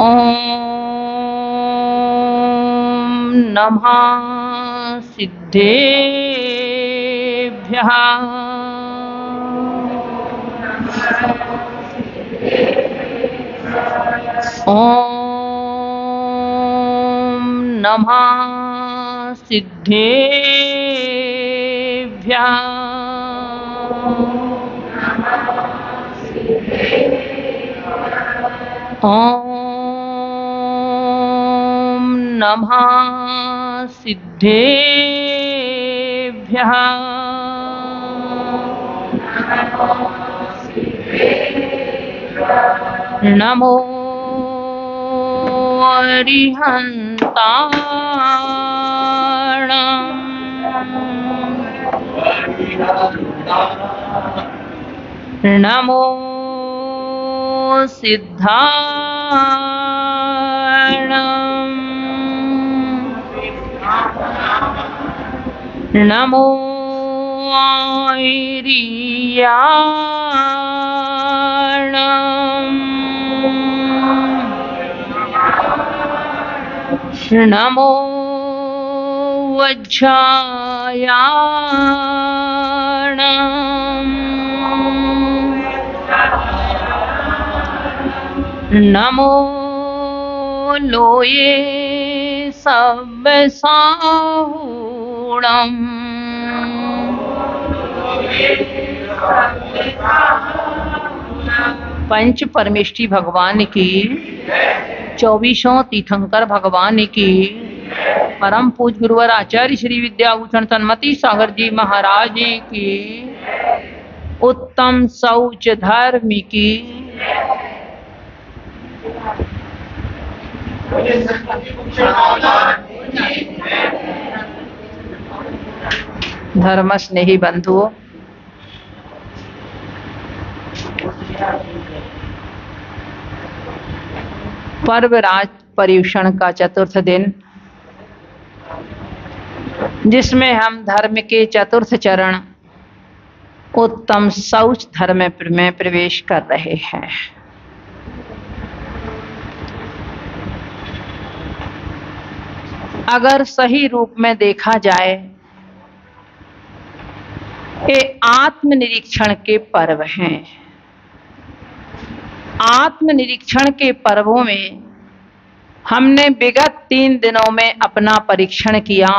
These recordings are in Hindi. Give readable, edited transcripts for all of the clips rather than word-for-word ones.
ॐ नमः सिद्धेभ्यः। ॐ नमः सिद्धेभ्यः। ॐ नमः सिद्धेभ्यः। नमो अरिहन्ताणम्। नमो सिद्धाणम्। नमो आयर्याणम्। नमो वज्रायाणम्। नमो लोये सब्बसाहूणम्। पंच परमेष्ठी भगवान की, 24 तीर्थंकर भगवान की, परम पूज गुरुवर आचार्य श्री विद्याभूषण सन्मति सागर जी महाराज की, उत्तम शौच धर्म की। धर्म स्नेही बंधुओं, पर्व राज पर्युषण का चतुर्थ दिन, जिसमें हम धर्म के चतुर्थ चरण उत्तम शौच धर्म में प्रवेश कर रहे हैं। अगर सही रूप में देखा जाए, ये आत्मनिरीक्षण के पर्व हैं। आत्मनिरीक्षण के पर्वों में हमने विगत 3 दिनों में अपना परीक्षण किया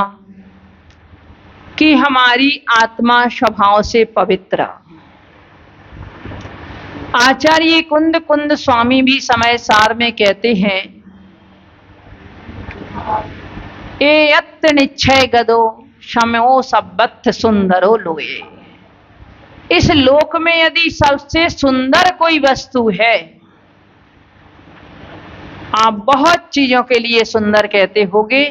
कि हमारी आत्मा स्वभाव से पवित्र। आचार्य कुंद स्वामी भी समय सार में कहते हैं, ए यत्त निश्चय गदो शमो सब्बथ सुंदरो लोए। इस लोक में यदि सबसे सुंदर कोई वस्तु है, आप बहुत चीजों के लिए सुंदर कहते होंगे।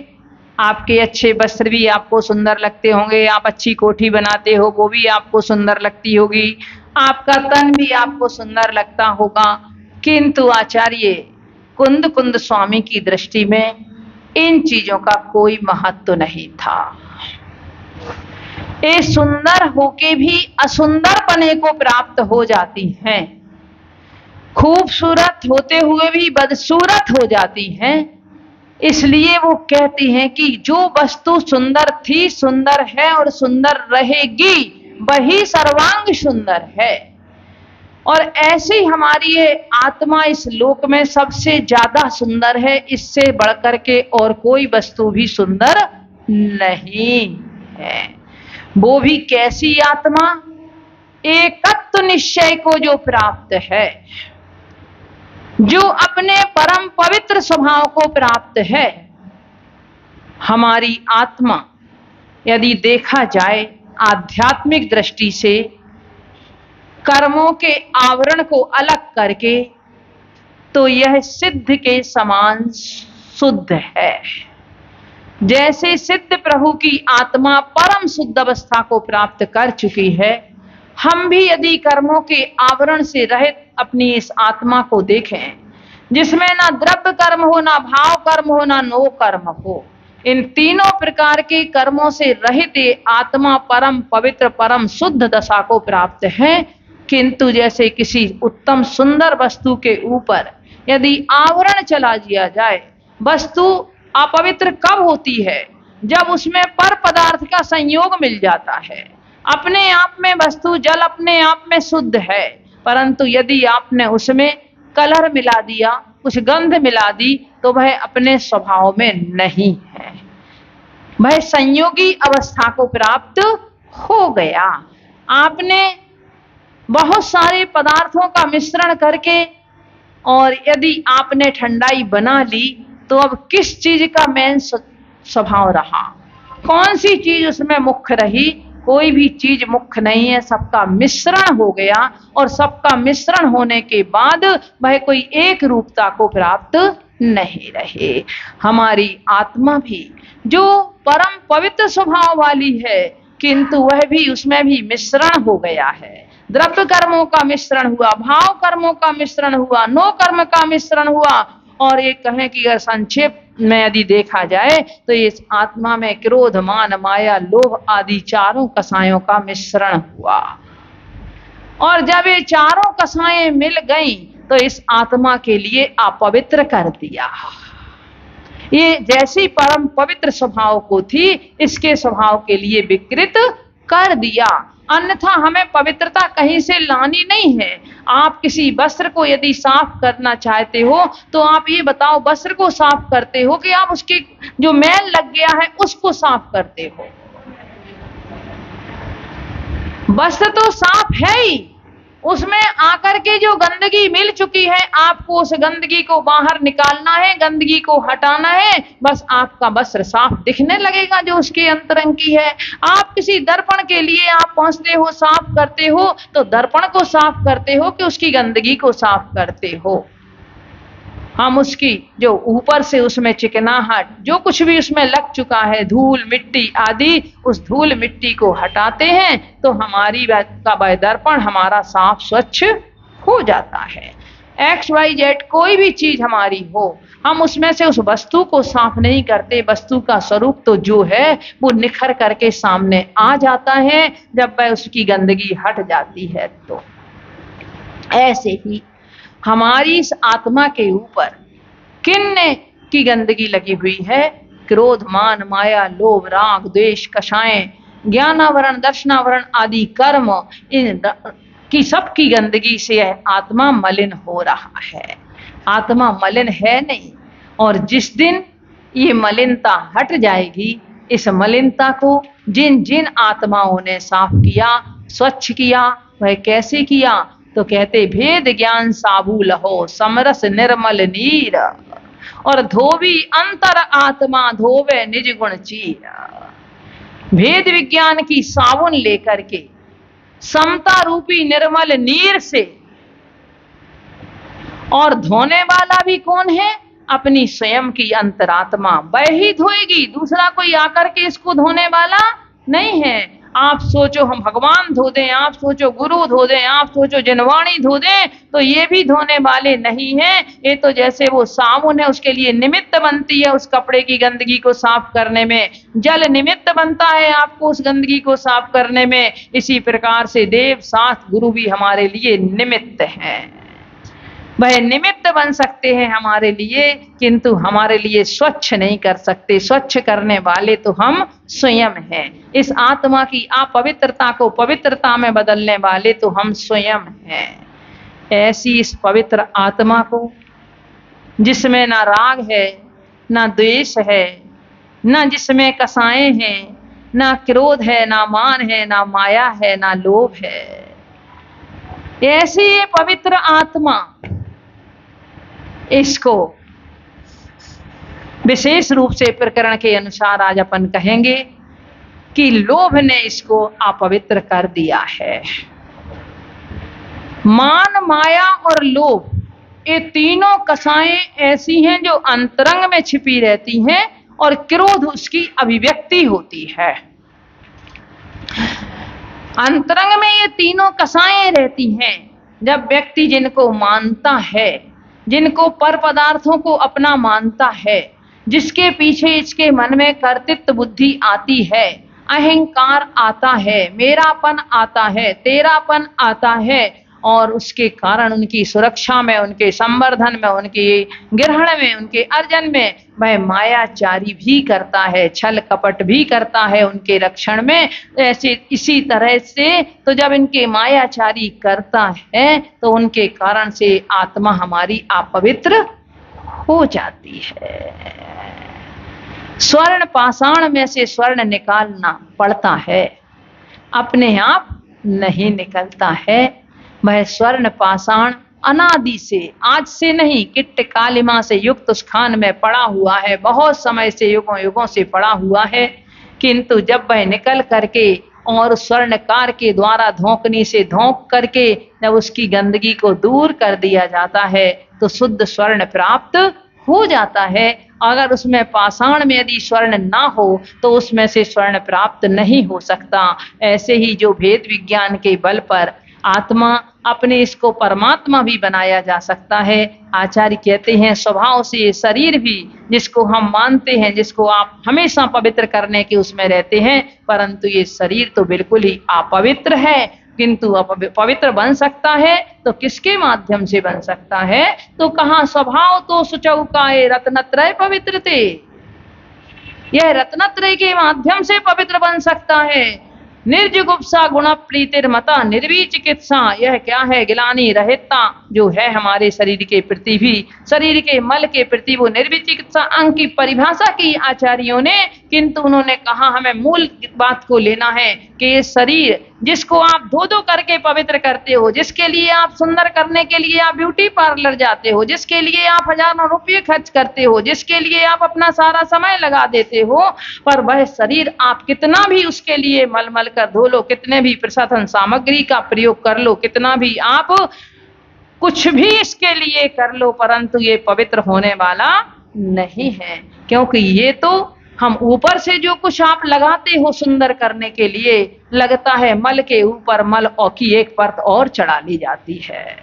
आपके अच्छे वस्त्र भी आपको सुंदर लगते होंगे, आप अच्छी कोठी बनाते हो वो भी आपको सुंदर लगती होगी, आपका तन भी आपको सुंदर लगता होगा। किंतु आचार्य कुंद स्वामी की दृष्टि में इन चीजों का कोई महत्व नहीं था। ये सुंदर होके भी असुंदर पने को प्राप्त हो जाती हैं, खूबसूरत होते हुए भी बदसूरत हो जाती हैं। इसलिए वो कहती हैं कि जो वस्तु सुंदर थी, सुंदर है और सुंदर रहेगी, वही सर्वांग सुंदर है। और ऐसी हमारी ये आत्मा इस लोक में सबसे ज्यादा सुंदर है, इससे बढ़कर के और कोई वस्तु भी सुंदर नहीं है। वो भी कैसी आत्मा? एकत्व निश्चय को जो प्राप्त है, जो अपने परम पवित्र स्वभाव को प्राप्त है। हमारी आत्मा यदि देखा जाए आध्यात्मिक दृष्टि से, कर्मों के आवरण को अलग करके, तो यह सिद्ध के समान शुद्ध है। जैसे सिद्ध प्रभु की आत्मा परम शुद्ध अवस्था को प्राप्त कर चुकी है, हम भी यदि कर्मों के आवरण से रहित अपनी इस आत्मा को देखें, जिसमें ना द्रव्य कर्म हो, ना भाव कर्म हो, ना नो कर्म हो, इन तीनों प्रकार के कर्मों से रहित आत्मा परम पवित्र परम शुद्ध दशा को प्राप्त है। किंतु जैसे किसी उत्तम सुंदर वस्तु के ऊपर यदि आवरण चला दिया जाए, वस्तु अपवित्र कब होती है? जब उसमें पर पदार्थ का संयोग मिल जाता है। अपने आप में वस्तु जल अपने आप में शुद्ध है, परंतु यदि आपने उसमें कलर मिला दिया, कुछ गंध मिला दी, तो वह अपने स्वभाव में नहीं है, वह संयोगी अवस्था को प्राप्त हो गया। आपने बहुत सारे पदार्थों का मिश्रण करके और यदि आपने ठंडाई बना ली, तो अब किस चीज का मेन स्वभाव रहा? कौन सी चीज उसमें मुख्य रही? कोई भी चीज मुख्य नहीं है, सबका मिश्रण हो गया, और सबका मिश्रण होने के बाद वह कोई एक रूपता को प्राप्त नहीं रहे। हमारी आत्मा भी जो परम पवित्र स्वभाव वाली है, किंतु वह भी उसमें भी मिश्रण हो गया है। द्रव्य कर्मों का मिश्रण हुआ, भाव कर्मों का मिश्रण हुआ, नो कर्म का मिश्रण हुआ, और एक कहें कि अगर संक्षेप में यदि देखा जाए तो इस आत्मा में क्रोध, मान, माया, लोभ आदि चारों कसायों का मिश्रण हुआ। और जब ये चारों कसाएं मिल गई तो इस आत्मा के लिए अपवित्र कर दिया। ये जैसी परम पवित्र स्वभाव को थी, इसके स्वभाव के लिए विकृत कर दिया। अन्यथा हमें पवित्रता कहीं से लानी नहीं है। आप किसी वस्त्र को यदि साफ करना चाहते हो, तो आप ये बताओ, वस्त्र को साफ करते हो कि आप उसके जो मैल लग गया है उसको साफ करते हो? वस्त्र तो साफ है ही, उसमें आकर के जो गंदगी मिल चुकी है, आपको उस गंदगी को बाहर निकालना है, गंदगी को हटाना है, बस आपका वस्त्र साफ दिखने लगेगा जो उसके अंतरंग की है। आप किसी दर्पण के लिए आप पहुंचते हो, साफ करते हो, तो दर्पण को साफ करते हो कि उसकी गंदगी को साफ करते हो? हम उसकी जो ऊपर से उसमें चिकनाहट, जो कुछ भी उसमें लग चुका है, धूल मिट्टी आदि, उस धूल मिट्टी को हटाते हैं तो हमारी का वह दर्पण हमारा साफ स्वच्छ हो जाता है। XYZ कोई भी चीज हमारी हो, हम उसमें से उस वस्तु को साफ नहीं करते। वस्तु का स्वरूप तो जो है वो निखर करके सामने आ जाता है जब वह उसकी गंदगी हट जाती है। तो ऐसे ही हमारी इस आत्मा के ऊपर किन की गंदगी लगी हुई है? क्रोध, मान, माया, लोभ, राग, द्वेष, कषाएं, ज्ञानावरण, दर्शनावरण आदि कर्म, इन की सब की गंदगी से आत्मा मलिन हो रहा है। आत्मा मलिन है नहीं, और जिस दिन ये मलिनता हट जाएगी, इस मलिनता को जिन जिन आत्माओं ने साफ किया, स्वच्छ किया, वह कैसे किया? तो कहते भेद ज्ञान साबू लहो, समरस निर्मल नीर, और धोबी अंतर आत्मा धोवे निज गुण चीर। भेद विज्ञान की साबुन लेकर के समता रूपी निर्मल नीर से, और धोने वाला भी कौन है? अपनी स्वयं की अंतरात्मा, वह ही धोएगी, दूसरा कोई आकर के इसको धोने वाला नहीं है। आप सोचो हम भगवान धो दें, आप सोचो गुरु धो दें, आप सोचो जनवाणी धो दें, तो ये भी धोने वाले नहीं हैं। ये तो जैसे वो साबुन है, उसके लिए निमित्त बनती है उस कपड़े की गंदगी को साफ करने में, जल निमित्त बनता है आपको उस गंदगी को साफ करने में। इसी प्रकार से देव, शास्त्र, गुरु भी हमारे लिए निमित्त हैं। वह निमित्त बन सकते हैं हमारे लिए, किंतु हमारे लिए स्वच्छ नहीं कर सकते। स्वच्छ करने वाले तो हम स्वयं हैं। इस आत्मा की अपवित्रता को पवित्रता में बदलने वाले तो हम स्वयं हैं। ऐसी इस पवित्र आत्मा को, जिसमें ना राग है, ना द्वेष है, ना जिसमें कसाएं हैं, ना क्रोध है, ना मान है, ना माया है, ना लोभ है, ऐसी ये पवित्र आत्मा, इसको विशेष रूप से प्रकरण के अनुसार आज अपन कहेंगे कि लोभ ने इसको अपवित्र कर दिया है। मान, माया और लोभ, ये तीनों कसाएं ऐसी हैं जो अंतरंग में छिपी रहती हैं, और क्रोध उसकी अभिव्यक्ति होती है। अंतरंग में ये तीनों कसाएं रहती हैं। जब व्यक्ति जिनको मानता है, जिनको पर पदार्थों को अपना मानता है, जिसके पीछे इसके मन में कर्तृत्व बुद्धि आती है, अहंकार आता है, मेरापन आता है, तेरापन आता है, और उसके कारण उनकी सुरक्षा में, उनके संवर्धन में, उनके ग्रहण में, उनके अर्जन में वह मायाचारी भी करता है, छल कपट भी करता है उनके रक्षण में। ऐसे इसी तरह से तो जब इनके मायाचारी करता है तो उनके कारण से आत्मा हमारी अपवित्र हो जाती है। स्वर्ण पाषाण में से स्वर्ण निकालना पड़ता है, अपने आप नहीं निकलता है। वह स्वर्ण पाषाण अनादि से, आज से नहीं, किट्ट कालिमा से युक्त उस खान में पड़ा हुआ है, बहुत समय से, युगों युगों से पड़ा हुआ है। किंतु जब वह निकल करके और स्वर्णकार के द्वारा धोकनी से धोक करके जब उसकी गंदगी को दूर कर दिया जाता है तो शुद्ध स्वर्ण प्राप्त हो जाता है। अगर उसमें पाषाण में यदि स्वर्ण ना हो तो उसमें से स्वर्ण प्राप्त नहीं हो सकता। ऐसे ही जो भेद विज्ञान के बल पर आत्मा अपने इसको परमात्मा भी बनाया जा सकता है। आचार्य कहते हैं स्वभाव से ये शरीर भी, जिसको हम मानते हैं, जिसको आप हमेशा पवित्र करने के उसमें रहते हैं, परंतु ये शरीर तो बिल्कुल ही अपवित्र है। किंतु पवित्र बन सकता है तो किसके माध्यम से बन सकता है? तो कहा स्वभाव तो सुचौकाए रत्नत्रय पवित्र थे, यह रत्नत्रय के माध्यम से पवित्र बन सकता है। निर्जुगुप्सा गुण प्रीतिर्मता निर्वी चिकित्सा, यह क्या है? गिलानी रहितता जो है हमारे शरीर के प्रति भी, शरीर के मल के प्रति, वो निर्विचिकित्सा अंग की परिभाषा की आचार्यों ने। किंतु उन्होंने कहा हमें मूल बात को लेना है कि ये शरीर जिसको आप धो धो करके पवित्र करते हो, जिसके लिए आप सुंदर करने के लिए आप ब्यूटी पार्लर जाते हो, जिसके लिए आप हजारों रुपये खर्च करते हो, जिसके लिए आप अपना सारा समय लगा देते हो, पर वह शरीर आप कितना भी उसके लिए मलमल कर धो लो, कितने भी प्रसाधन सामग्री का प्रयोग कर लो, कितना भी आप कुछ भी इसके लिए कर लो, परंतु ये पवित्र होने वाला नहीं है। क्योंकि ये तो हम ऊपर से जो कुछ आप लगाते हो सुंदर करने के लिए, लगता है मल के ऊपर मल और की एक परत और चढ़ा ली जाती है।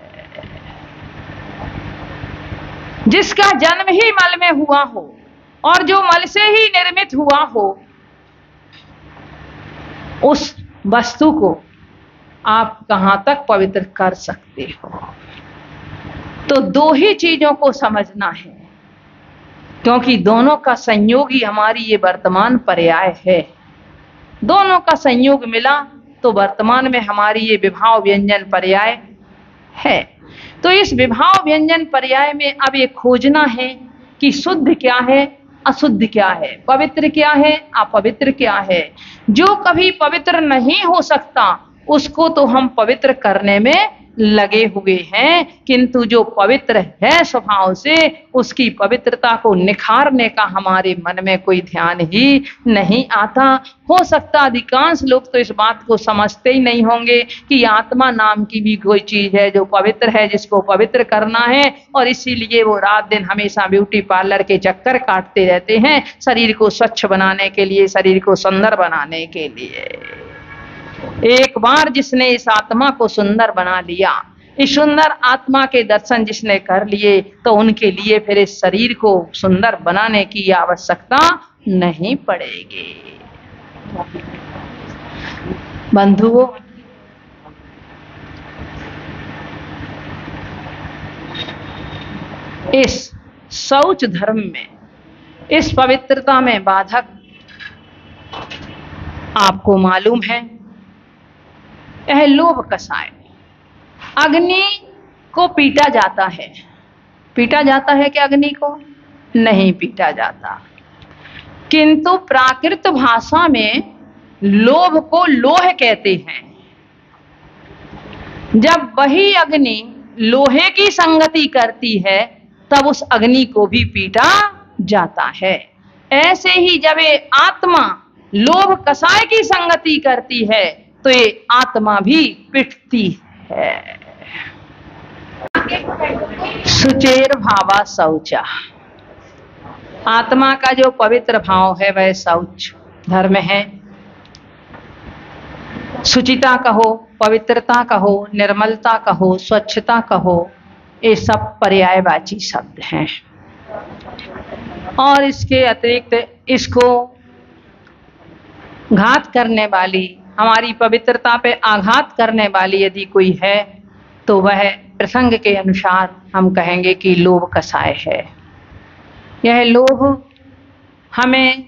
जिसका जन्म ही मल में हुआ हो और जो मल से ही निर्मित हुआ हो, उस वस्तु को आप कहां तक पवित्र कर सकते हो? तो दो ही चीजों को समझना है, क्योंकि दोनों का संयोग ही हमारी ये वर्तमान पर्याय है। दोनों का संयोग मिला तो वर्तमान में हमारी ये विभाव व्यंजन पर्याय है। तो इस विभाव व्यंजन पर्याय में अब ये खोजना है कि शुद्ध क्या है, अशुद्ध क्या है, पवित्र क्या है, अपवित्र क्या है। जो कभी पवित्र नहीं हो सकता उसको तो हम पवित्र करने में लगे हुए हैं, किंतु जो पवित्र है स्वभाव से, उसकी पवित्रता को निखारने का हमारे मन में कोई ध्यान ही नहीं आता। हो सकता अधिकांश लोग तो इस बात को समझते ही नहीं होंगे कि आत्मा नाम की भी कोई चीज है जो पवित्र है, जिसको पवित्र करना है, और इसीलिए वो रात दिन हमेशा ब्यूटी पार्लर के चक्कर काटते रहते हैं, शरीर को स्वच्छ बनाने के लिए, शरीर को सुंदर बनाने के लिए। एक बार जिसने इस आत्मा को सुंदर बना लिया, इस सुंदर आत्मा के दर्शन जिसने कर लिए, तो उनके लिए फिर इस शरीर को सुंदर बनाने की आवश्यकता नहीं पड़ेगी। बंधुओं, इस शौच धर्म में, इस पवित्रता में बाधक आपको मालूम है, यह लोभ कषाय। अग्नि को पीटा जाता है, पीटा जाता है कि अग्नि को नहीं पीटा जाता, किंतु प्राकृत भाषा में लोभ को लोह कहते हैं। जब वही अग्नि लोहे की संगति करती है तब उस अग्नि को भी पीटा जाता है। ऐसे ही जब ये आत्मा लोभ कषाय की संगति करती है तो ये आत्मा भी पिटती है। सुचेर भावा शौचा, आत्मा का जो पवित्र भाव है वह शौच धर्म है। शुचिता कहो, पवित्रता कहो, निर्मलता कहो, स्वच्छता कहो, ये सब पर्यायवाची शब्द हैं। और इसके अतिरिक्त इसको घात करने वाली, हमारी पवित्रता पे आघात करने वाली यदि कोई है तो वह प्रसंग के अनुसार हम कहेंगे कि लोभ कषाय है। यह लोभ हमें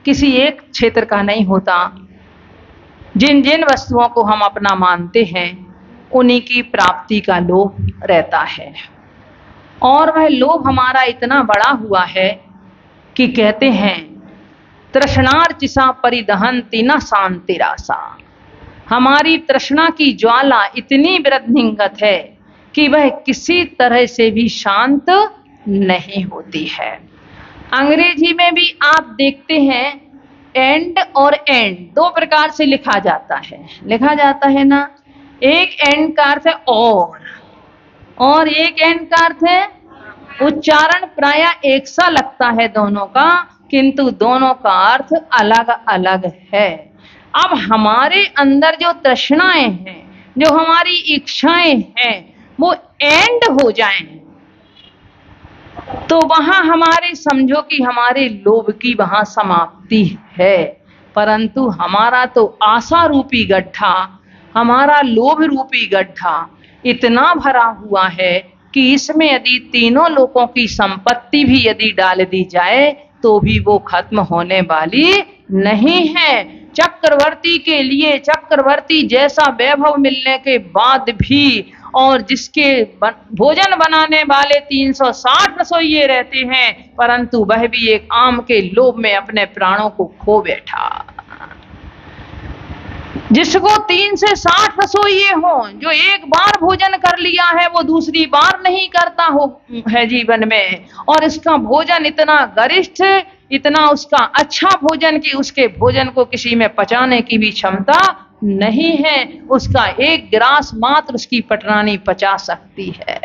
किसी एक क्षेत्र का नहीं होता। जिन जिन वस्तुओं को हम अपना मानते हैं उन्हीं की प्राप्ति का लोभ रहता है। और वह लोभ हमारा इतना बड़ा हुआ है कि कहते हैं तृष्णार्चिषा परिदहन्ति न शान्तिरासा। हमारी तृष्णा की ज्वाला इतनी वृद्धिंगत है कि वह किसी तरह से भी शांत नहीं होती है। अंग्रेजी में भी आप देखते हैं एंड और एंड दो प्रकार से लिखा जाता है ना। एक एंड का अर्थ है और एक एंड का अर्थ है उच्चारण प्राय एक सा लगता है दोनों का, किंतु दोनों का अर्थ अलग अलग है। अब हमारे अंदर जो तृष्णाएं हैं, जो हमारी इच्छाएं हैं, वो एंड हो जाएं तो वहां हमारे समझो कि हमारे लोभ की वहां समाप्ति है। परंतु हमारा तो आशा रूपी गड्ढा, हमारा लोभ रूपी गड्ढा इतना भरा हुआ है कि इसमें यदि तीनों लोगों की संपत्ति भी यदि डाल दी जाए तो भी वो खत्म होने वाली नहीं है। चक्रवर्ती के लिए चक्रवर्ती जैसा वैभव मिलने के बाद भी और जिसके भोजन बनाने वाले 360 रसोइये रहते हैं, परंतु वह भी एक आम के लोभ में अपने प्राणों को खो बैठा। जिसको 3 से 60 रसोइये हो, जो एक बार भोजन कर लिया है वो दूसरी बार नहीं करता है जीवन में, और इसका भोजन इतना गरिष्ठ, इतना उसका अच्छा भोजन कि उसके भोजन को किसी में पचाने की भी क्षमता नहीं है। उसका एक गिलास मात्र उसकी पटरानी पचा सकती है।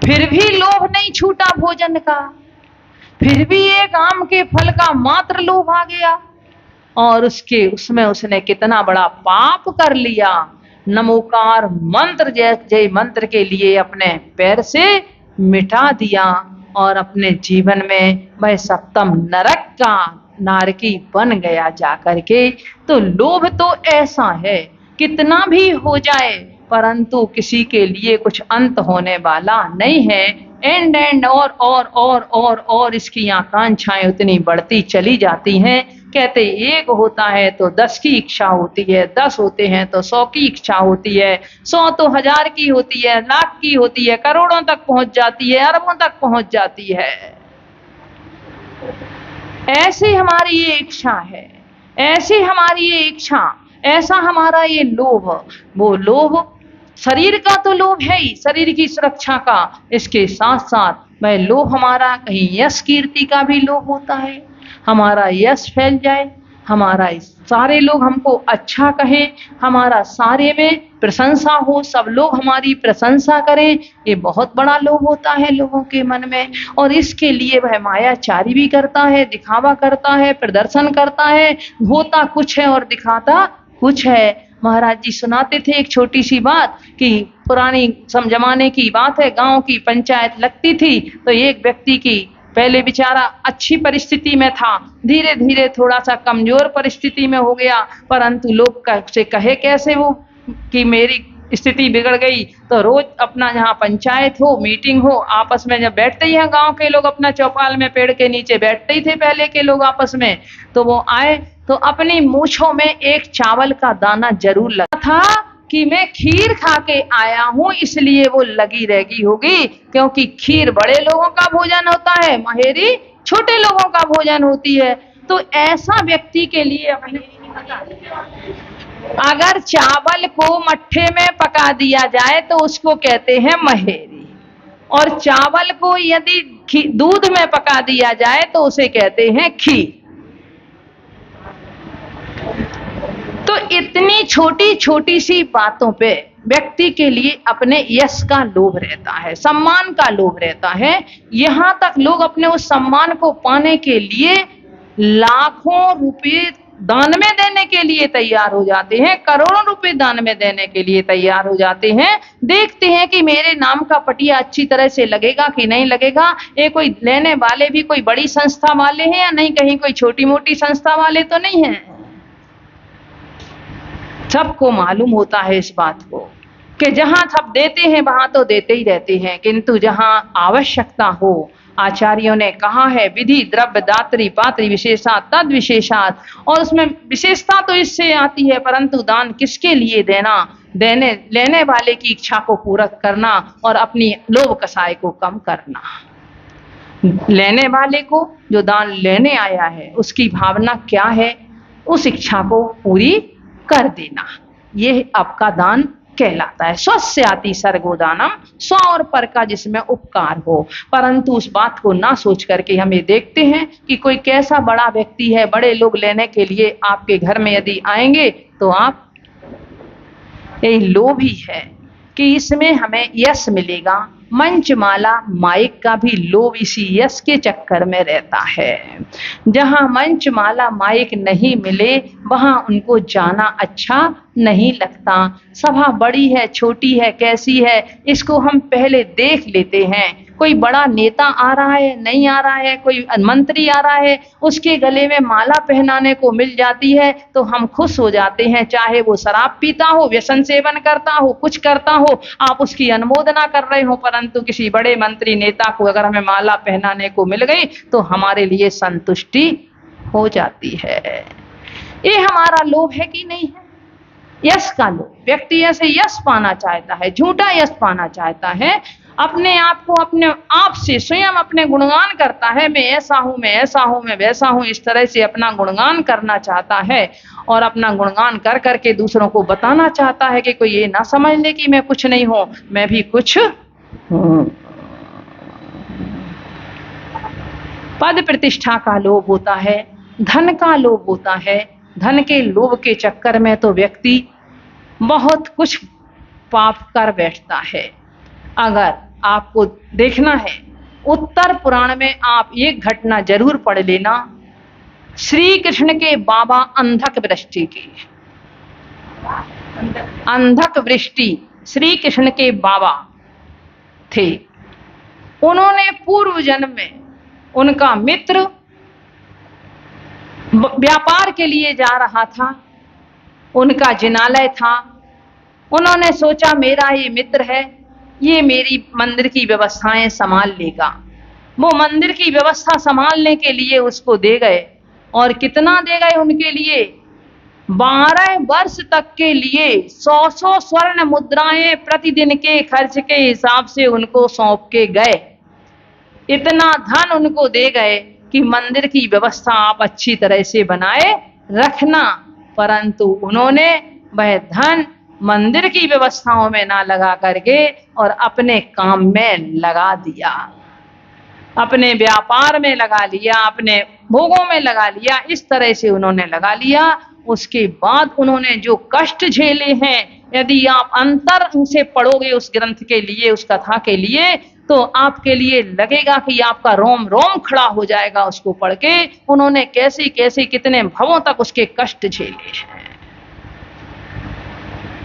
फिर भी लोभ नहीं छूटा भोजन का, फिर भी एक आम के फल का मात्र लोभ आ गया और उसमें उसने कितना बड़ा पाप कर लिया। नमोकार मंत्र जय मंत्र के लिए अपने पैर से मिटा दिया और अपने जीवन में वह सप्तम नरक का नारकी बन गया जाकर के। तो लोभ तो ऐसा है, कितना भी हो जाए परंतु किसी के लिए कुछ अंत होने वाला नहीं है। एंड और इसकी आकांक्षाएं उतनी बढ़ती चली जाती हैं। कहते एक होता है तो 10 की इच्छा होती है, 10 होते हैं तो 100 की इच्छा होती है, 100 तो 1000 की होती है, लाख की होती है, करोड़ों तक पहुंच जाती है, अरबों तक पहुंच जाती है। ऐसी हमारी ये इच्छा है, ऐसी हमारी ये इच्छा, ऐसा हमारा ये लोभ। वो लोभ शरीर का तो लोभ है ही, शरीर की सुरक्षा का, इसके साथ साथ वह लोभ हमारा कहीं यश कीर्ति का भी लोभ होता है। हमारा यश फैल जाए, हमारा सारे लोग हमको अच्छा कहें, हमारा सारे में प्रशंसा हो, सब लोग हमारी प्रशंसा करें, ये बहुत बड़ा लोभ होता है लोगों के मन में। और इसके लिए वह मायाचारी भी करता है, दिखावा करता है, प्रदर्शन करता है, होता कुछ है और दिखाता कुछ है। महाराज जी सुनाते थे एक छोटी सी बात कि पुरानी जमाने की बात है, गांव की पंचायत लगती थी तो एक व्यक्ति की पहले बेचारा अच्छी परिस्थिति में था, धीरे धीरे थोड़ा सा कमजोर परिस्थिति में हो गया, परंतु लोग से कहे कैसे वो कि मेरी स्थिति बिगड़ गई। तो रोज अपना जहाँ पंचायत हो, मीटिंग हो, आपस में जब बैठते ही हैं गांव के लोग, अपना चौपाल में पेड़ के नीचे बैठते ही थे पहले के लोग आपस में, तो वो आए तो अपनी मूंछों में एक चावल का दाना जरूर लगा था कि मैं खीर खा के आया हूं, इसलिए वो लगी रहेगी होगी, क्योंकि खीर बड़े लोगों का भोजन होता है, महेरी छोटे लोगों का भोजन होती है। तो ऐसा व्यक्ति के लिए अपने अगर चावल को मट्ठे में पका दिया जाए तो उसको कहते हैं महेरी, और चावल को यदि दूध में पका दिया जाए तो उसे कहते हैं खीर। तो इतनी छोटी छोटी सी बातों पे व्यक्ति के लिए अपने यश का लोभ रहता है, सम्मान का लोभ रहता है। यहां तक लोग अपने उस सम्मान को पाने के लिए लाखों रुपए दान में देने के लिए तैयार हो जाते हैं, करोड़ों रुपए दान में देने के लिए तैयार हो जाते हैं। देखते हैं कि मेरे नाम का पटिया अच्छी तरह से लगेगा कि नहीं लगेगा। ये कोई लेने वाले भी कोई बड़ी संस्था वाले हैं या नहीं, कहीं कोई छोटी मोटी संस्था वाले तो नहीं है। सबको मालूम होता है इस बात को कि जहां सब देते हैं वहां तो देते ही रहते हैं, किंतु जहां आवश्यकता हो, आचार्यों ने कहा है विधि द्रव्य दात्री पात्री विशेषा तद विशेषात, और उसमें विशेषता तो इससे आती है, परंतु दान किसके लिए देना, देने लेने वाले की इच्छा को पूरा करना और अपनी लोभ कसाय को कम करना। लेने वाले को, जो दान लेने आया है, उसकी भावना क्या है, उस इच्छा को पूरी कर देना, यह आपका दान कहलाता है। स्वस्याति सर्गोदानम, स्व और पर का जिसमें उपकार हो, परंतु उस बात को ना सोच करके हम ये देखते हैं कि कोई कैसा बड़ा व्यक्ति है, बड़े लोग लेने के लिए आपके घर में यदि आएंगे तो आप ये लोभी है कि इसमें हमें यश मिलेगा। मंचमाला माइक का भी लोभ इसी यश के चक्कर में रहता है। जहां मंचमाला माइक नहीं मिले वहां उनको जाना अच्छा नहीं लगता। सभा बड़ी है छोटी है कैसी है, इसको हम पहले देख लेते हैं। कोई बड़ा नेता आ रहा है नहीं आ रहा है, कोई मंत्री आ रहा है, उसके गले में माला पहनाने को मिल जाती है तो हम खुश हो जाते हैं, चाहे वो शराब पीता हो, व्यसन सेवन करता हो, कुछ करता हो, आप उसकी अनुमोदना कर रहे हो, परंतु किसी बड़े मंत्री नेता को अगर हमें माला पहनाने को मिल गई तो हमारे लिए संतुष्टि हो जाती है। ये हमारा लोभ है कि नहीं है? यश का लोभ। व्यक्ति ऐसे यश पाना चाहता है, झूठा यश पाना चाहता है, अपने आप को अपने आप से स्वयं अपने गुणगान करता है, मैं ऐसा हूं, मैं ऐसा हूं, मैं वैसा हूं, इस तरह से अपना गुणगान करना चाहता है और अपना गुणगान कर करके दूसरों को बताना चाहता है कि कोई ये ना समझ ले कि मैं कुछ नहीं हूं, मैं भी कुछ हूं। पद प्रतिष्ठा का लोभ होता है, धन का लोभ होता है। धन के लोभ के चक्कर में तो व्यक्ति बहुत कुछ पाप कर बैठता है। अगर आपको देखना है, उत्तर पुराण में आप एक घटना जरूर पढ़ लेना, श्री कृष्ण के बाबा अंधक वृष्टि की। अंधक वृष्टि श्री कृष्ण के बाबा थे। उन्होंने पूर्व जन्म में उनका मित्र व्यापार के लिए जा रहा था, उनका जिनालय था। उन्होंने सोचा मेरा ये मित्र है, ये मेरी मंदिर की व्यवस्थाएं संभाल लेगा। वो मंदिर की व्यवस्था संभालने के लिए उसको दे गए, और कितना दे गए उनके लिए? 12 वर्ष तक के लिए 100 स्वर्ण मुद्राएं प्रतिदिन के खर्च के हिसाब से उनको सौंप के गए। इतना धन उनको दे गए कि मंदिर की व्यवस्था आप अच्छी तरह से बनाए रखना, परंतु उन्होंने वह धन मंदिर की व्यवस्थाओं में ना लगा करके और अपने काम में लगा दिया, अपने व्यापार में लगा लिया, अपने भोगों में लगा लिया। इस तरह से उन्होंने लगा लिया। उसके बाद उन्होंने जो कष्ट झेले हैं, यदि आप अंतर से पढ़ोगे उस ग्रंथ के लिए, उस कथा के लिए, तो आपके लिए लगेगा कि आपका रोम रोम खड़ा हो जाएगा उसको पढ़ के। उन्होंने कैसे कैसे कितने भवों तक उसके कष्ट झेले हैं।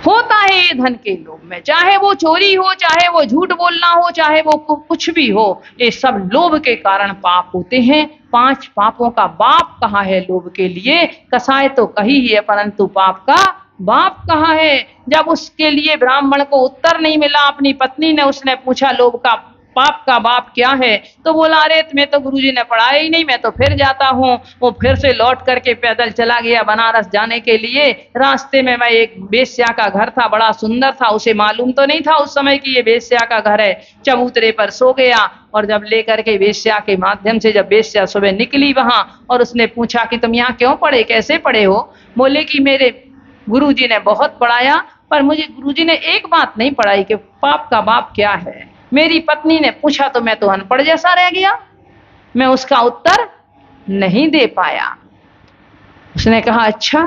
होता है ये धन के लोभ में, चाहे वो चोरी हो, चाहे वो झूठ बोलना हो, चाहे वो कुछ भी हो, ये सब लोभ के कारण पाप होते हैं। 5 पापों का बाप कहा है लोभ के लिए। कसाय तो कही ही है, परंतु पाप का बाप कहा है। जब उसके लिए ब्राह्मण को उत्तर नहीं मिला, अपनी पत्नी ने, उसने पूछा लोभ का पाप का बाप क्या है, तो बोला अरे मैं तो गुरुजी ने पढ़ाया ही नहीं, मैं तो फिर जाता हूँ। वो फिर से लौट करके पैदल चला गया बनारस जाने के लिए। रास्ते में मैं एक वेश्या का घर था, बड़ा सुंदर था, उसे मालूम तो नहीं था उस समय कि ये वेश्या का घर है। चबूतरे पर सो गया, और जब लेकर के वेश्या के माध्यम से जब वेश्या सुबह निकली वहां, और उसने पूछा कि तुम यहाँ क्यों पढ़े, कैसे पढ़े हो? बोले कि मेरे गुरुजी ने बहुत पढ़ाया, पर मुझे गुरुजी ने एक बात नहीं पढ़ाई कि पाप का बाप क्या है। मेरी पत्नी ने पूछा तो मैं तो अनपढ़ जैसा रह गया, मैं उसका उत्तर नहीं दे पाया। उसने कहा अच्छा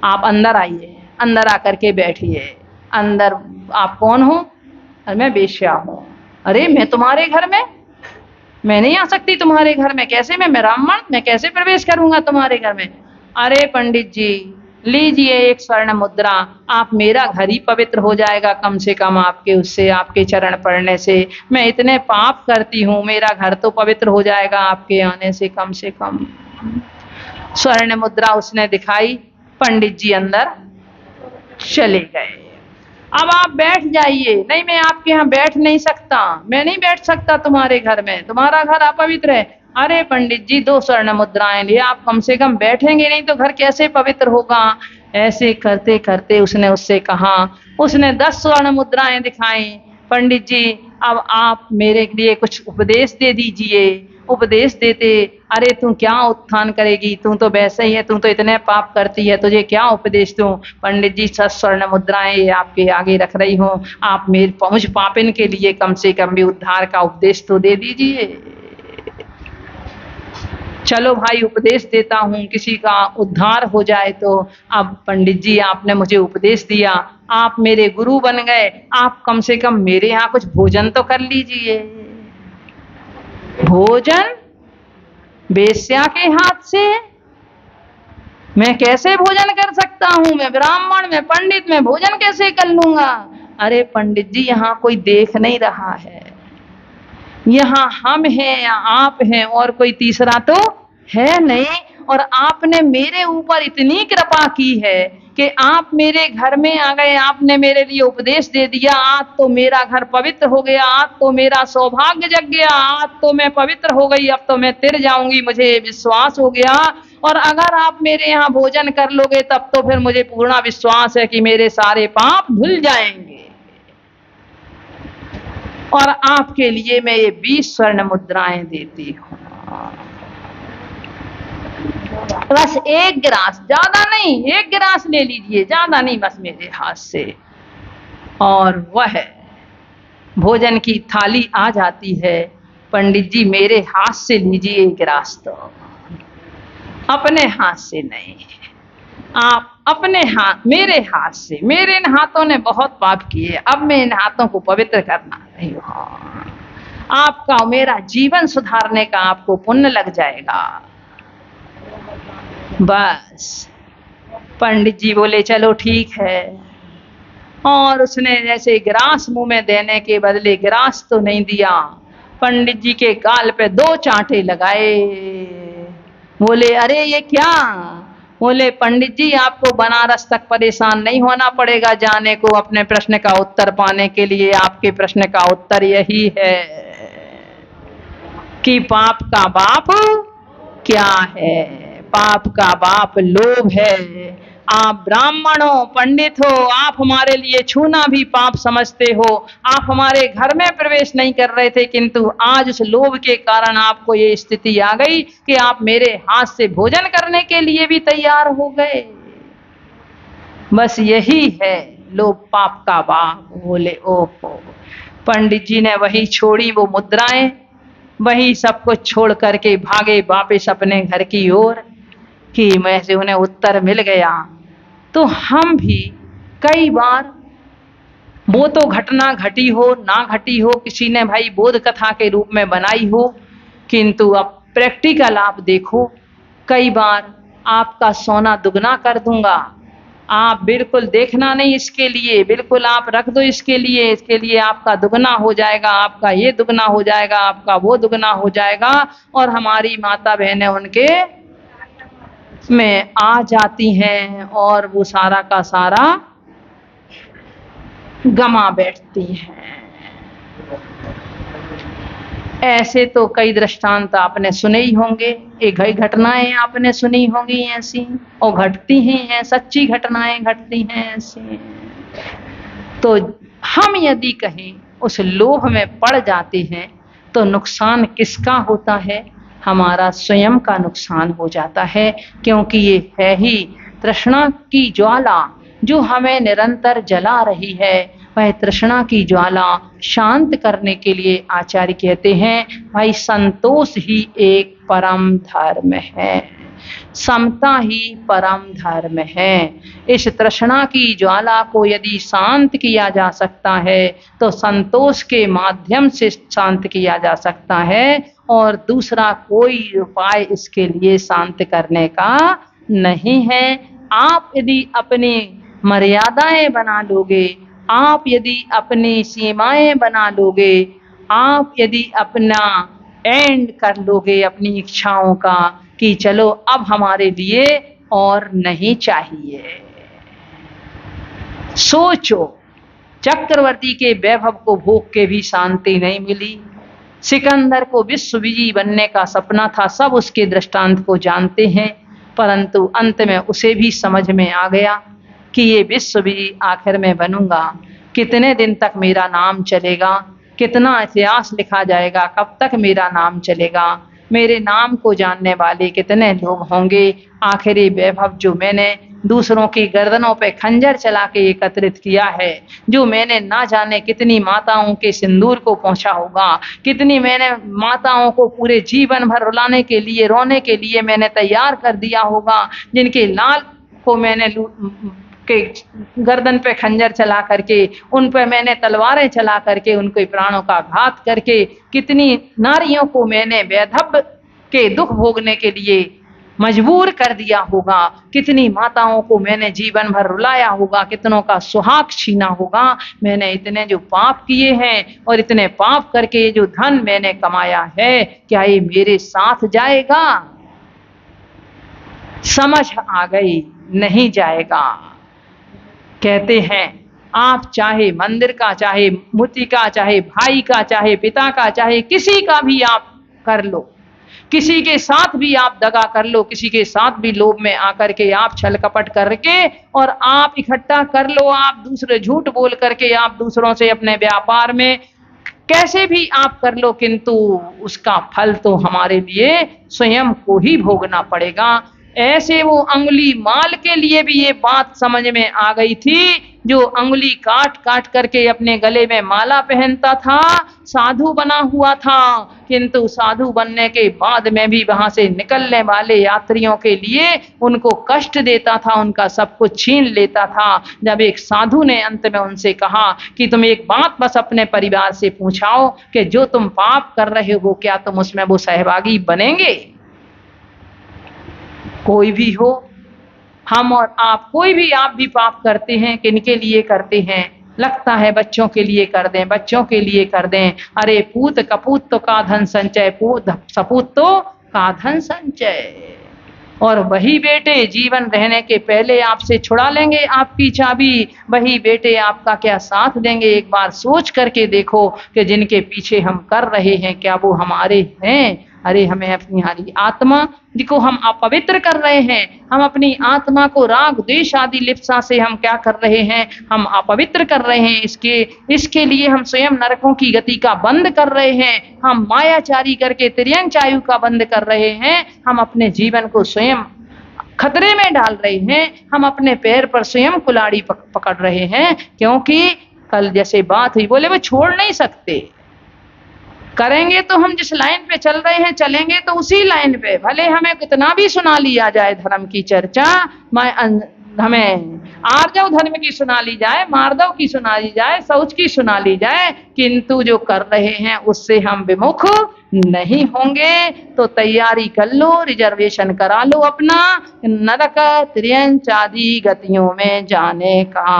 आप अंदर आइए, अंदर आकर के बैठिए। अंदर आप कौन हो? अरे मैं वेश्या हूँ। अरे मैं तुम्हारे घर में, मैं नहीं आ सकती तुम्हारे घर में। कैसे? मैं ब्राह्मण, मैं कैसे प्रवेश करूंगा तुम्हारे घर में? अरे पंडित जी लीजिए 1 स्वर्ण मुद्रा, आप मेरा घर ही पवित्र हो जाएगा कम से कम आपके उससे, आपके चरण पड़ने से। मैं इतने पाप करती हूँ, मेरा घर तो पवित्र हो जाएगा आपके आने से कम से कम। स्वर्ण मुद्रा उसने दिखाई, पंडित जी अंदर चले गए। अब आप बैठ जाइए। नहीं, मैं आपके यहाँ बैठ नहीं सकता, मैं नहीं बैठ सकता तुम्हारे घर में, तुम्हारा घर अपवित्र है। अरे पंडित जी, 2 स्वर्ण मुद्राएं लिए, आप कम से कम बैठेंगे नहीं तो घर कैसे पवित्र होगा। ऐसे करते करते उसने उससे कहा, उसने 10 स्वर्ण मुद्राएं दिखाई। पंडित जी, अब आप मेरे लिए कुछ उपदेश दे दीजिए। उपदेश देते, अरे तू क्या उत्थान करेगी, तू तो वैसे ही है, तू तो इतने पाप करती है, तुझे क्या उपदेश दूं। पंडित जी, 6 स्वर्ण मुद्राएं ये आपके आगे रख रही हूं, आप मेरे मुझ पापिन के लिए कम से कम भी उद्धार का उपदेश तो दे दीजिए। चलो भाई, उपदेश देता हूं, किसी का उद्धार हो जाए तो। अब पंडित जी, आपने मुझे उपदेश दिया, आप मेरे गुरु बन गए, आप कम से कम मेरे यहाँ कुछ भोजन तो कर लीजिए। भोजन वेश्या के हाथ से मैं कैसे भोजन कर सकता हूं? मैं ब्राह्मण, मैं पंडित, मैं भोजन कैसे कर लूंगा? अरे पंडित जी, यहाँ कोई देख नहीं रहा है, यहाँ हम हैं या आप हैं, और कोई तीसरा तो है नहीं। और आपने मेरे ऊपर इतनी कृपा की है कि आप मेरे घर में आ गए, आपने मेरे लिए उपदेश दे दिया, आज तो मेरा घर पवित्र हो गया, आज तो मेरा सौभाग्य जग गया, आज तो मैं पवित्र हो गई, अब तो मैं तिर जाऊंगी, मुझे विश्वास हो गया। और अगर आप मेरे यहाँ भोजन कर लोगे तब तो फिर मुझे पूर्ण विश्वास है कि मेरे सारे पाप धुल जाएंगे। और आपके लिए मैं ये 20 स्वर्ण मुद्राएं देती हूँ, बस 1 गिलास, ज्यादा नहीं, 1 गिलास ले लीजिए, ज्यादा नहीं, बस मेरे हाथ से। और वह भोजन की थाली आ जाती है। पंडित जी, मेरे हाथ से लीजिए 1 गिलास, तो अपने हाथ से नहीं, आप अपने हाथ, मेरे हाथ से। मेरे इन हाथों ने बहुत पाप किए, अब मैं इन हाथों को पवित्र करना नहीं हूं। आपका मेरा जीवन सुधारने का आपको पुण्य लग जाएगा। बस पंडित जी बोले, चलो ठीक है। और उसने जैसे गिलास मुंह में देने के बदले गिलास तो नहीं दिया, पंडित जी के गाल पे 2 चांटे लगाए। बोले, अरे ये क्या? बोले, पंडित जी, आपको बनारस तक परेशान नहीं होना पड़ेगा जाने को अपने प्रश्न का उत्तर पाने के लिए। आपके प्रश्न का उत्तर यही है कि पाप का बाप क्या है। पाप का बाप लोभ है। आप ब्राह्मण हो, पंडित हो, आप हमारे लिए छूना भी पाप समझते हो। आप हमारे घर में प्रवेश नहीं कर रहे थे, किंतु आज उस लोभ के कारण आपको ये स्थिति आ गई कि आप मेरे हाथ से भोजन करने के लिए भी तैयार हो गए। बस यही है लोभ, पाप का बाप। बोले, ओहो। पंडित जी ने वही छोड़ी वो मुद्राएं, वही सब कुछ छोड़ करके भागे वापस अपने घर की ओर कि मैं से उन्हें उत्तर मिल गया। तो हम भी कई बार, वो तो घटना घटी हो ना घटी हो, किसी ने भाई बोध कथा के रूप में बनाई हो, किंतु अब प्रैक्टिकल आप देखो, कई बार आपका सोना दुगना कर दूंगा। आप बिल्कुल देखना नहीं इसके लिए, बिल्कुल आप रख दो इसके लिए आपका दुगना हो जाएगा, आपका ये दुगना हो जाएगा, आपका वो दुगना हो जाएगा। और हमारी माता बहनें उनके में आ जाती हैं और वो सारा का सारा गमा बैठती हैं। ऐसे तो कई दृष्टांत आपने सुने ही होंगे, एक कई घटनाएं आपने सुनी होंगी ऐसी, और घटती ही हैं, सच्ची घटनाएं घटती हैं ऐसी। तो हम यदि कहीं उस लोभ में पड़ जाते हैं तो नुकसान किसका होता है? हमारा स्वयं का नुकसान हो जाता है, क्योंकि ये है ही तृष्णा की ज्वाला जो हमें निरंतर जला रही है। वह तृष्णा की ज्वाला शांत करने के लिए आचार्य कहते हैं, भाई संतोष ही एक परम धर्म है, समता ही परम धर्म है। इस तृष्णा की ज्वाला को यदि शांत किया जा सकता है तो संतोष के माध्यम से शांत किया जा सकता है, और दूसरा कोई उपाय इसके लिए शांत करने का नहीं है। आप यदि अपनी मर्यादाएं बना लोगे, आप यदि अपनी सीमाएं बना लोगे, आप यदि अपना एंड कर लोगे अपनी इच्छाओं का कि चलो अब हमारे लिए और नहीं चाहिए, सोचो चक्रवर्ती के वैभव को भोग के भी शांति नहीं मिली। सिकंदर को विश्व विजयी बनने का सपना था, सब उसके दृष्टांत को जानते हैं, परंतु अंत में उसे भी समझ में आ गया कि ये विश्व विजयी आखिर में बनूंगा, कितने दिन तक मेरा नाम चलेगा, कितना इतिहास लिखा जाएगा, कब तक मेरा नाम चलेगा, मेरे नाम को जानने वाले कितने लोग होंगे। आखिरी वैभव जो मैंने दूसरों की गर्दनों पे खंजर चला के एकत्रित किया है, जो मैंने ना जाने कितनी माताओं के सिंदूर को पहुंचा होगा, कितनी मैंने माताओं को पूरे जीवन भर रुलाने के लिए, रोने के लिए मैंने तैयार कर दिया होगा, जिनके लाल को मैंने के गर्दन पे खंजर चला करके, उन पे मैंने तलवारें चला करके उनके प्राणों का घात करके, कितनी नारियों को मैंने वैधव्य के दुख भोगने के लिए मजबूर कर दिया होगा, कितनी माताओं को मैंने जीवन भर रुलाया होगा, कितनों का सुहाग छीना होगा। मैंने इतने जो पाप किए हैं और इतने पाप करके जो धन मैंने कमाया है, क्या ये मेरे साथ जाएगा? समझ आ गई, नहीं जाएगा। कहते हैं आप चाहे मंदिर का, चाहे मूर्ति का, चाहे भाई का, चाहे पिता का, चाहे किसी का भी आप कर लो, किसी के साथ भी आप दगा कर लो, किसी के साथ भी लोभ में आकर के आप छल कपट करके और आप इकट्ठा कर लो, आप दूसरे झूठ बोल करके आप दूसरों से अपने व्यापार में कैसे भी आप कर लो, किंतु उसका फल तो हमारे लिए स्वयं को ही भोगना पड़ेगा। ऐसे वो अंगुली माल के लिए भी ये बात समझ में आ गई थी, जो अंगुली काट काट करके अपने गले में माला पहनता था, साधु बना हुआ था, किंतु साधु बनने के बाद में भी वहां से निकलने वाले यात्रियों के लिए उनको कष्ट देता था, उनका सब कुछ छीन लेता था। जब एक साधु ने अंत में उनसे कहा कि तुम एक बात बस अपने परिवार से पूछाओ कि जो तुम पाप कर रहे हो, क्या तुम उसमें वो सहभागी बनेंगे? कोई भी हो, हम और आप, कोई भी आप भी पाप करते हैं, किनके लिए करते हैं? लगता है बच्चों के लिए कर दें, बच्चों के लिए कर दें। अरे पूत कपूत तो का धन संचय, पूत सपूत तो का धन संचय। और वही बेटे जीवन रहने के पहले आपसे छुड़ा लेंगे आपकी चाबी, वही बेटे आपका क्या साथ देंगे? एक बार सोच करके देखो कि जिनके पीछे हम कर रहे हैं, क्या वो हमारे हैं? अरे हमें अपनी हमारी आत्मा जिको हम अपवित्र कर रहे हैं, हम अपनी आत्मा को राग द्वेष आदि लिप्सा से हम क्या कर रहे हैं? हम अपवित्र कर रहे हैं। इसके लिए हम स्वयं नरकों की गति का बंद कर रहे हैं, हम मायाचारी करके तिर्यंक चायु का बंद कर रहे हैं, हम अपने जीवन को स्वयं खतरे में डाल रहे हैं, हम अपने पैर पर स्वयं कुल्हाड़ी पकड़ रहे हैं। क्योंकि कल जैसे बात हुई, बोले वो छोड़ नहीं सकते, करेंगे तो हम जिस लाइन पे चल रहे हैं चलेंगे तो उसी लाइन पे, भले हमें कितना भी सुना लिया जाए धर्म की चर्चा, हमें आर्जव धर्म की सुना ली जाए, मार्दव की सुना ली जाए, शौच की सुना ली जाए, किंतु जो कर रहे हैं उससे हम विमुख नहीं होंगे। तो तैयारी कर लो, रिजर्वेशन करा लो अपना नरक त्रियंच आदि गतियों में जाने का।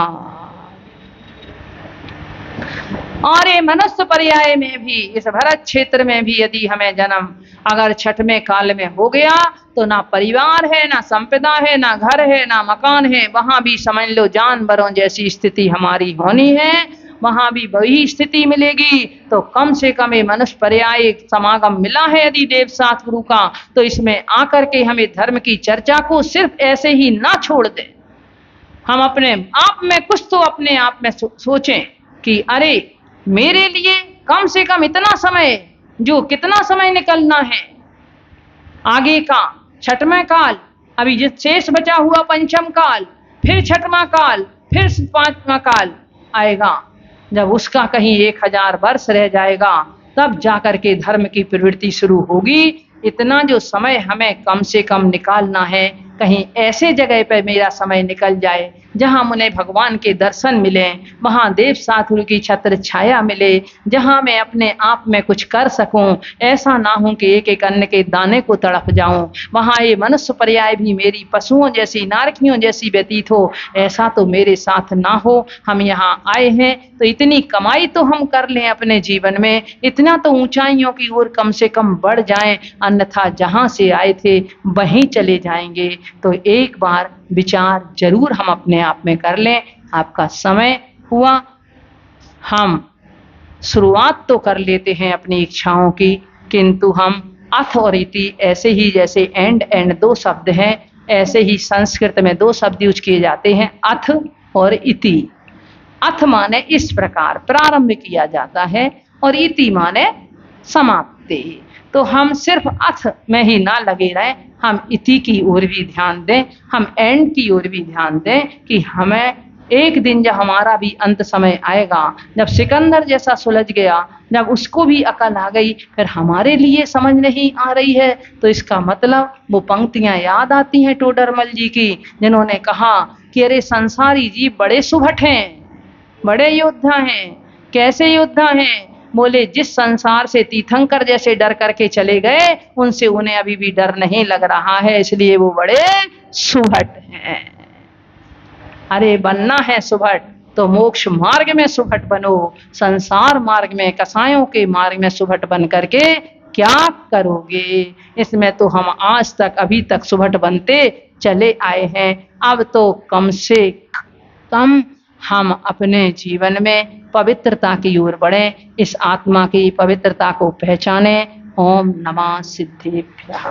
और ये मनुष्य पर्याय में भी, इस भरत क्षेत्र में भी यदि हमें जन्म अगर छठवें काल में हो गया तो ना परिवार है, ना संपदा है, ना घर है, ना मकान है, वहां भी समझ लो जानवरों जैसी स्थिति हमारी होनी है, वहां भी वही स्थिति मिलेगी। तो कम से कम ये मनुष्य पर्याय समागम मिला है यदि देव सात गुरु का, तो इसमें आकर के हमें धर्म की चर्चा को सिर्फ ऐसे ही ना छोड़ दें, हम अपने आप में कुछ तो अपने आप में सोचें कि अरे मेरे लिए कम से कम इतना समय, जो कितना समय निकलना है आगे का छठवां काल, अभी जो शेष बचा हुआ पंचम काल, फिर छठवां काल, फिर पांचवां काल आएगा, जब उसका कहीं 1000 वर्ष रह जाएगा तब जाकर के धर्म की प्रवृत्ति शुरू होगी। इतना जो समय हमें कम से कम निकालना है, कहीं ऐसे जगह पर मेरा समय निकल जाए जहां मुझे भगवान के दर्शन मिले, वहां देव साधु की छत्र छाया मिले, जहां मैं अपने आप में कुछ कर सकूं, ऐसा ना हो कि एक एक अन्न के दाने को तड़प जाऊं। वहां ये मनुष्य पर्याय भी मेरी पशुओं जैसी, नारकियों जैसी व्यतीत हो, ऐसा तो मेरे साथ ना हो। हम यहाँ आए हैं तो इतनी कमाई तो हम कर लें अपने जीवन में, इतना तो ऊंचाइयों की ओर कम से कम बढ़ जाएं, अन्यथा जहां से आए थे वहीं चले जाएंगे। तो एक बार विचार जरूर हम अपने आप में कर लें। आपका समय हुआ, हम शुरुआत तो कर लेते हैं अपनी इच्छाओं की, किंतु हम अथ और इति ऐसे ही, जैसे एंड दो शब्द हैं, ऐसे ही संस्कृत में दो शब्द यूज किए जाते हैं, अथ और इति। अथ माने इस प्रकार प्रारंभ किया जाता है, और इति माने समाप्ति। तो हम सिर्फ अथ में ही ना लगे रहें, हम इति की ओर भी ध्यान दें, हम एंड की ओर भी ध्यान दें कि हमें एक दिन जब हमारा भी अंत समय आएगा, जब सिकंदर जैसा सुलझ गया, जब उसको भी अकल आ गई, फिर हमारे लिए समझ नहीं आ रही है, तो इसका मतलब वो पंक्तियां याद आती हैं टोडरमल जी की, जिन्होंने कहा कि अरे संसारी जी बड़े सुभट हैं, बड़े योद्धा हैं। कैसे योद्धा हैं? बोले जिस संसार से तीर्थंकर जैसे डर करके चले गए, उनसे उन्हें अभी भी डर नहीं लग रहा है, इसलिए वो बड़े सुभट हैं। अरे बनना है सुभट तो मोक्ष मार्ग में सुभट बनो, संसार मार्ग में, कसायों के मार्ग में सुभट बन करके क्या करोगे? इसमें तो हम आज तक, अभी तक सुभट बनते चले आए हैं। अब तो कम से कम हम अपने जीवन में पवित्रता की ओर बढ़ें, इस आत्मा की पवित्रता को पहचानें। ओम नमः सिद्धेभ्यः।